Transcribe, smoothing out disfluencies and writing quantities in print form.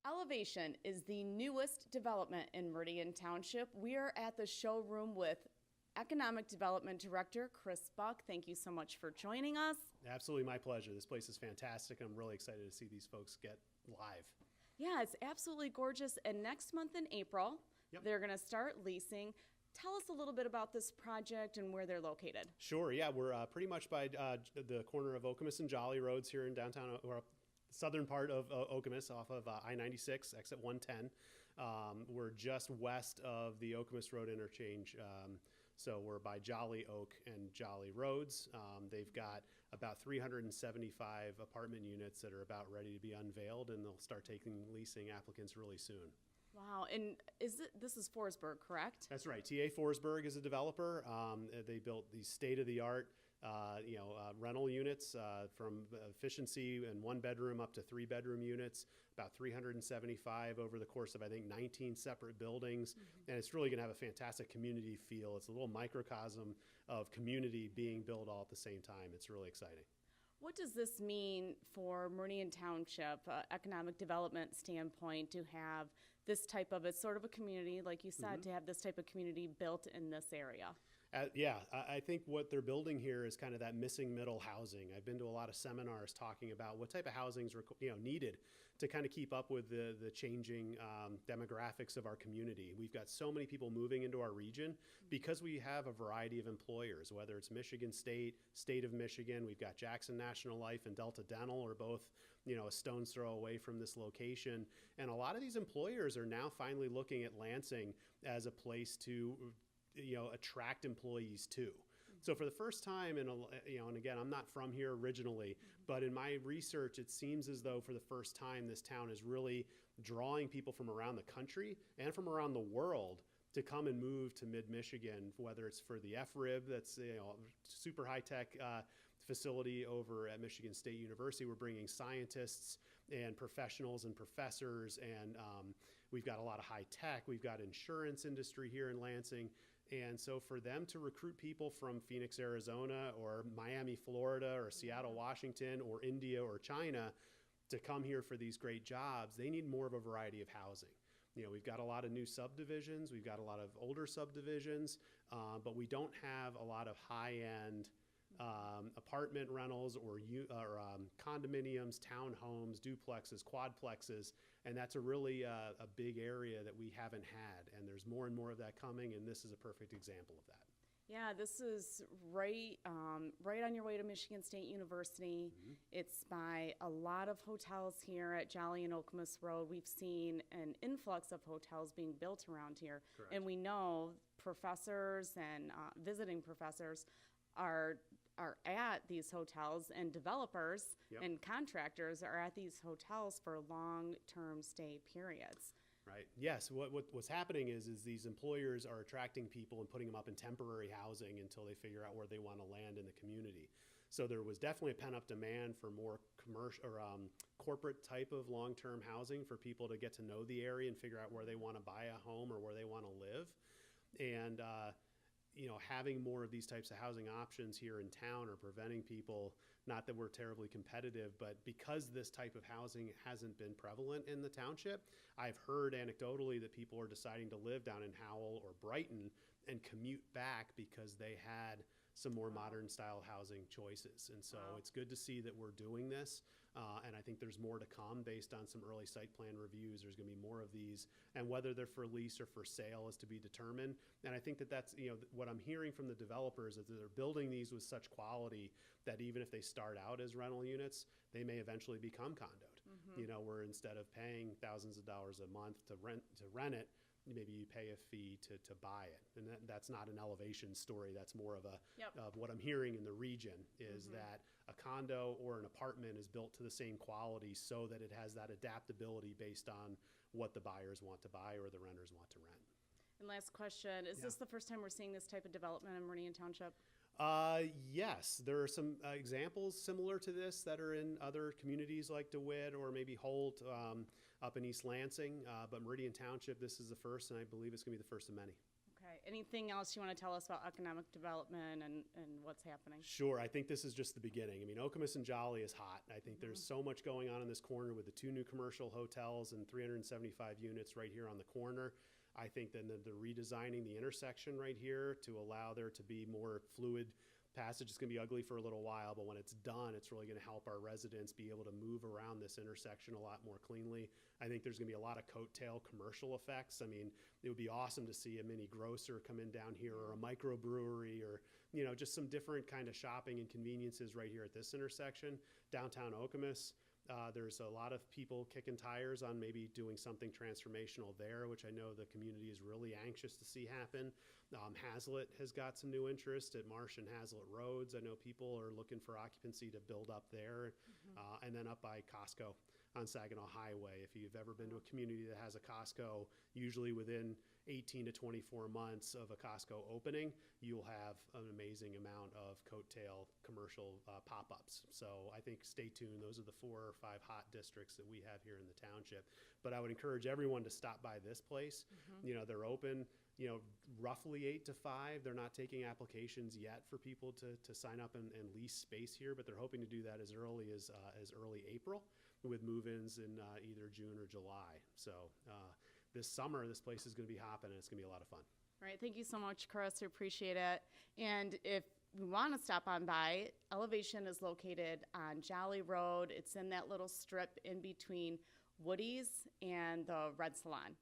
Elevation is the newest development in Meridian Township. We are at the showroom with Economic Development Director Chris Buck. Thank you so much for joining us. Absolutely, my pleasure. This place is fantastic. I'm really excited to see these folks get live. Yeah, it's absolutely gorgeous. And next month in April, Yep. they're going to start leasing. Tell us a little bit about this project and where they're located. Sure, yeah, we're pretty much by the corner of Okemos and Jolly Roads here in downtown, or the southern part of Okemos off of I-96, exit 110. We're just west of the Okemos Road interchange. So we're by Jolly Oak and Jolly Roads. They've got about 375 apartment units that are about ready to be unveiled, and they'll start taking leasing applicants really soon. Wow, and this is Forsberg, correct? That's right. TA Forsberg is a developer. They built these state-of-the-art, rental units from efficiency and one bedroom up to 3 bedroom units, about 375 over the course of, I think, 19 separate buildings. And it's really going to have a fantastic community feel. It's a little microcosm of community being built all at the same time. It's really exciting. What does this mean for Meridian Township, economic development standpoint, to have this type of, it's sort of a community, like you said, to have this type of community built in this area? I think what they're building here is kind of that missing middle housing. I've been to a lot of seminars talking about what type of housing is needed to kind of keep up with the changing demographics of our community. We've got so many people moving into our region because we have a variety of employers, whether it's Michigan State, State of Michigan, we've got Jackson National Life and Delta Dental are both, a stone's throw away from this location. And a lot of these employers are now finally looking at Lansing as a place to attract employees too. So for the first time, and again, I'm not from here originally, but in my research, it seems as though for the first time, this town is really drawing people from around the country and from around the world to come and move to mid-Michigan, whether it's for the FRIB, that's super high-tech facility over at Michigan State University. We're bringing scientists and professionals and professors, and we've got a lot of high tech. We've got insurance industry here in Lansing. And so for them to recruit people from Phoenix, Arizona, or Miami, Florida, or Seattle, Washington, or India or China to come here for these great jobs, they need more of a variety of housing. We've got a lot of new subdivisions, we've got a lot of older subdivisions, but we don't have a lot of high-end apartment rentals or condominiums, townhomes, duplexes, quadplexes, and that's a really a big area that we haven't had, and there's more and more of that coming, and this is a perfect example of that. Yeah, this is right on your way to Michigan State University. It's by a lot of hotels here at Jolly and Okemos Road. We've seen an influx of hotels being built around here. Correct. And we know professors and visiting professors are at these hotels, and developers and contractors are at these hotels for long-term stay periods. Right. Yes. What's happening is these employers are attracting people and putting them up in temporary housing until they figure out where they want to land in the community. So there was definitely a pent-up demand for more commercial or corporate type of long-term housing for people to get to know the area and figure out where they want to buy a home or where they want to live. And having more of these types of housing options here in town are preventing people, not that we're terribly competitive, but because this type of housing hasn't been prevalent in the township, I've heard anecdotally that people are deciding to live down in Howell or Brighton and commute back because they had some more modern style housing choices. And so it's good to see that we're doing this. And I think there's more to come based on some early site plan reviews. There's going to be more of these, and whether they're for lease or for sale is to be determined. And I think that's what I'm hearing from the developers is that they're building these with such quality that even if they start out as rental units, they may eventually become condoed. Where instead of paying thousands of dollars a month to rent it, maybe you pay a fee to buy it. And that's not an elevation story. That's more of of what I'm hearing in the region is that a condo or an apartment is built to the same quality so that it has that adaptability based on what the buyers want to buy or the renters want to rent. And last question, is this the first time we're seeing this type of development in Meridian Township? Yes, there are some examples similar to this that are in other communities like DeWitt or maybe Holt up in East Lansing, but Meridian Township, this is the first, and I believe it's going to be the first of many. Okay. Anything else you want to tell us about economic development and what's happening? Sure. I think this is just the beginning. I mean, Okemos and Jolly is hot. I think there's so much going on in this corner with the 2 new commercial hotels and 375 units right here on the corner. I think then the redesigning the intersection right here to allow there to be more fluid passage is going to be ugly for a little while, but when it's done, it's really going to help our residents be able to move around this intersection a lot more cleanly. I think there's going to be a lot of coattail commercial effects. I mean, it would be awesome to see a mini grocer come in down here, or a microbrewery, or, you know, just some different kind of shopping and conveniences right here at this intersection. Downtown Okemos, there's a lot of people kicking tires on maybe doing something transformational there, which I know the community is really anxious to see happen. Hazlitt has got some new interest at Marsh and Hazlitt Roads. I know people are looking for occupancy to build up there. And then up by Costco on Saginaw Highway. If you've ever been to a community that has a Costco, usually within 18 to 24 months of a Costco opening, you'll have an amazing amount of coattail commercial pop-ups. So I think stay tuned. Those are the 4 or 5 hot districts that we have here in the township. But I would encourage everyone to stop by this place. You know, they're open, you know, roughly 8 to 5. They're not taking applications yet for people to sign up and lease space here, but they're hoping to do that as early as early April, with move-ins in either June or July. So this summer, this place is going to be hopping, and it's going to be a lot of fun. All right, thank you so much, Chris. I appreciate it. And if you want to stop on by, Elevation is located on Jolly Road. It's in that little strip in between Woody's and the Red Salon.